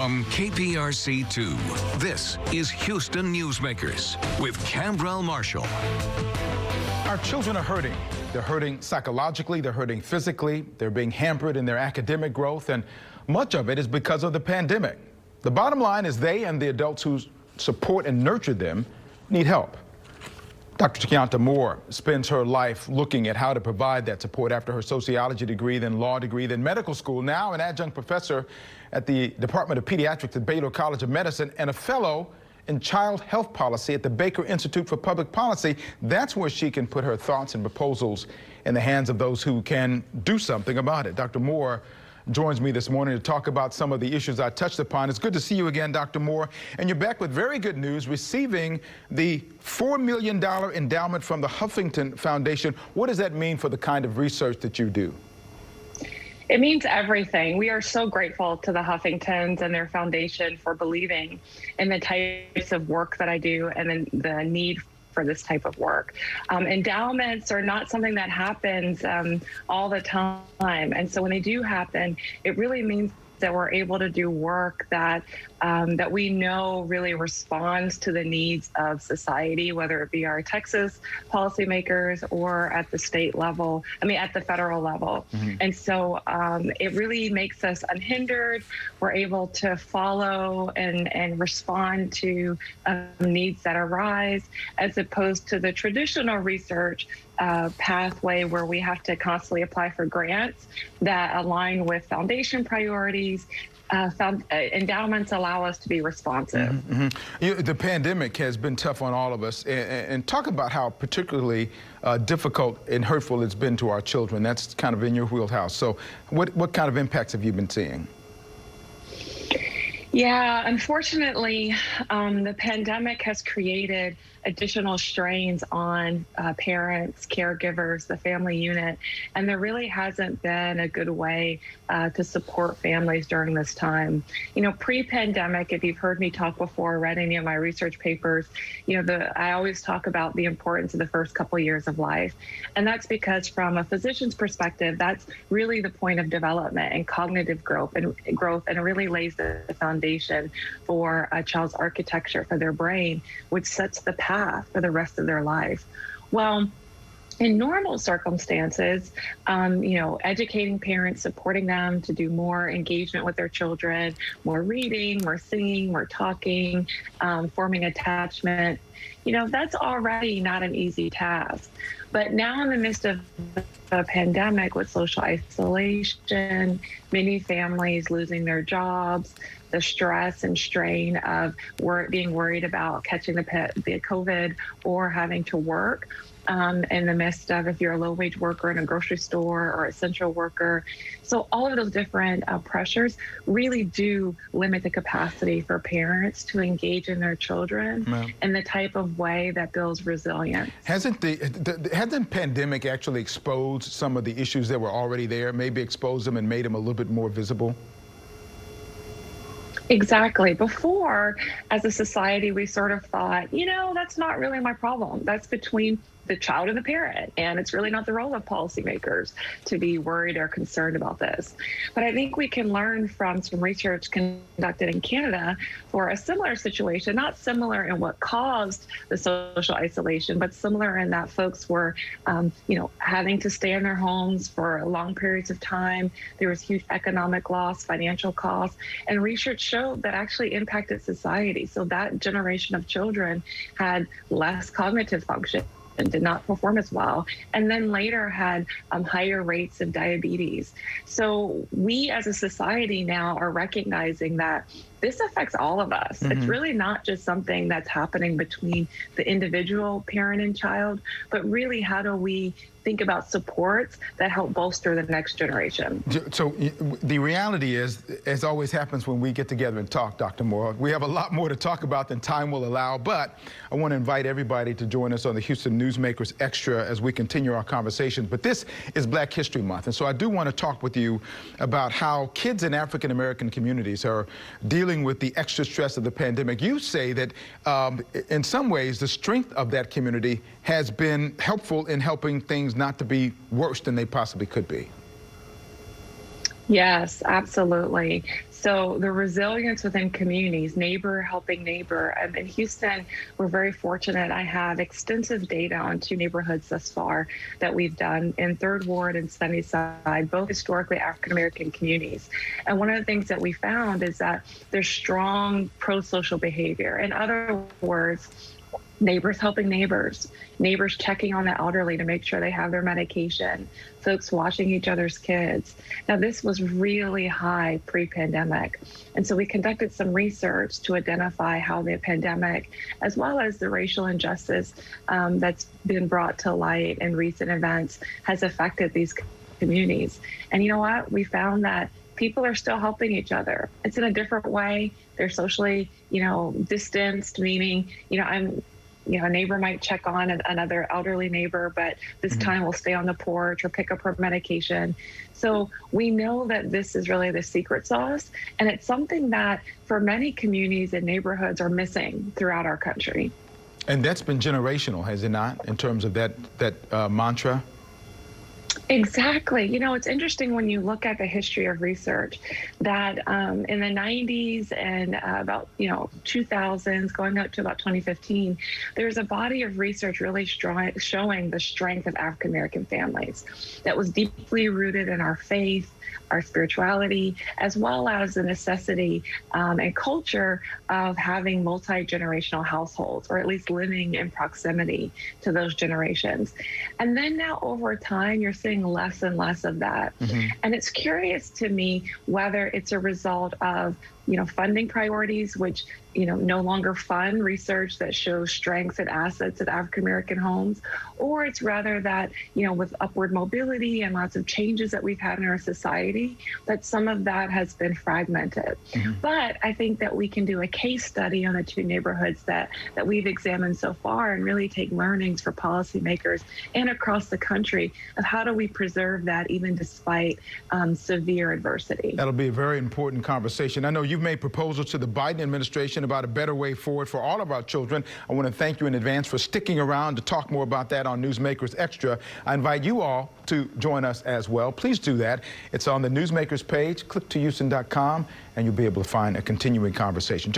From KPRC2, this is Houston Newsmakers with Khambrel Marshall. Our children are hurting. They're hurting psychologically, they're hurting physically, they're being hampered in their academic growth, and much of it is because of the pandemic. The bottom line is they and the adults who support and nurture them need help. Dr. Quianta Moore spends her life looking at how to provide that support after her sociology degree, then law degree, then medical school, now an adjunct professor at the Department of Pediatrics at Baylor College of Medicine and a fellow in child health policy at the Baker Institute for Public Policy. That's where she can put her thoughts and proposals in the hands of those who can do something about it. Dr. Moore joins me this morning to talk about some of the issues I touched upon. It's good to see you again, Dr. Moore. And you're back with very good news, receiving the $4 million endowment from the Huffington Foundation. What does that mean for the kind of research that you do? It means everything. We are so grateful to the Huffingtons and their foundation for believing in the types of work that I do and the need for this type of work. Endowments are not something that happens all the time. And so when they do happen, it really means that we're able to do work that that we know really responds to the needs of society, whether it be our Texas policymakers or at the state level, at the federal level. Mm-hmm. And so it really makes us unhindered. We're able to follow and respond to needs that arise, as opposed to the traditional research pathway where we have to constantly apply for grants that align with foundation priorities. Endowments allow us to be responsive. Mm-hmm. The pandemic has been tough on all of us, and talk about how particularly difficult and hurtful it's been to our children. That's kind of in your wheelhouse. So what kind of impacts have you been seeing? Yeah, unfortunately, the pandemic has created additional strains on parents, caregivers, the family unit, and there really hasn't been a good way to support families during this time. Pre-pandemic, if you've heard me talk before, read any of my research papers, I always talk about the importance of the first couple of years of life. And that's because from a physician's perspective, that's really the point of development and cognitive growth, and it really lays the foundation for a child's architecture for their brain, which sets the path for the rest of their life. Well, in normal circumstances, educating parents, supporting them to do more engagement with their children, more reading, more singing, more talking, forming attachment, that's already not an easy task. But now in the midst of a pandemic with social isolation, many families losing their jobs, the stress and strain of being worried about catching the COVID or having to work, in the midst of if you're a low-wage worker in a grocery store or essential worker. So all of those different pressures really do limit the capacity for parents to engage in their children in the type of way that builds resilience. Hasn't the pandemic actually exposed some of the issues that were already there, maybe exposed them and made them a little bit more visible? Exactly. Before, as a society, we sort of thought, that's not really my problem. That's between the child and the parent, and it's really not the role of policymakers to be worried or concerned about this. But I think we can learn from some research conducted in Canada for a similar situation, not similar in what caused the social isolation, but similar in that folks were, having to stay in their homes for long periods of time. There was huge economic loss, financial costs, and research showed that actually impacted society. So that generation of children had less cognitive function and did not perform as well, and then later had higher rates of diabetes. So we as a society now are recognizing that this affects all of us. Mm-hmm. It's really not just something that's happening between the individual parent and child, but really how do we think about supports that help bolster the next generation. So the reality is, as always happens when we get together and talk, Dr. Moore, we have a lot more to talk about than time will allow, but I want to invite everybody to join us on the Houston Newsmakers Extra as we continue our conversations. But this is Black History Month, and so I do want to talk with you about how kids in African-American communities are dealing with the extra stress of the pandemic. You say that in some ways the strength of that community has been helpful in helping things not to be worse than they possibly could be. Yes, absolutely. So the resilience within communities, neighbor helping neighbor. In Houston, we're very fortunate. I have extensive data on 2 neighborhoods thus far that we've done in 3rd Ward and Sunnyside, both historically African-American communities. And one of the things that we found is that there's strong pro-social behavior. In other words, neighbors helping neighbors, neighbors checking on the elderly to make sure they have their medication, folks watching each other's kids. Now, this was really high pre-pandemic. And so we conducted some research to identify how the pandemic, as well as the racial injustice that's been brought to light in recent events, has affected these communities. And you know what? We found that people are still helping each other. It's in a different way. They're socially, distanced, meaning, a neighbor might check on another elderly neighbor, but this time will stay on the porch or pick up her medication. So we know that this is really the secret sauce, and it's something that for many communities and neighborhoods are missing throughout our country. And that's been generational, has it not, in terms of that mantra? Exactly. It's interesting when you look at the history of research that in the 90s and about, 2000s, going up to about 2015, there's a body of research really showing the strength of African-American families that was deeply rooted in our faith, our spirituality, as well as the necessity and culture of having multi-generational households, or at least living in proximity to those generations. And then now over time, you're seeing less and less of that. And it's curious to me whether it's a result of funding priorities, which, no longer fund research that shows strengths and assets of African-American homes, or it's rather that, with upward mobility and lots of changes that we've had in our society, that some of that has been fragmented. But I think that we can do a case study on the 2 neighborhoods that we've examined so far and really take learnings for policymakers and across the country of how do we preserve that even despite severe adversity. That'll be a very important conversation. I know you've made proposals to the Biden administration about a better way forward for all of our children. I want to thank you in advance for sticking around to talk more about that on Newsmakers Extra. I invite you all to join us as well. Please do that. It's on the Newsmakers page. Click to Houston.com and you'll be able to find a continuing conversation.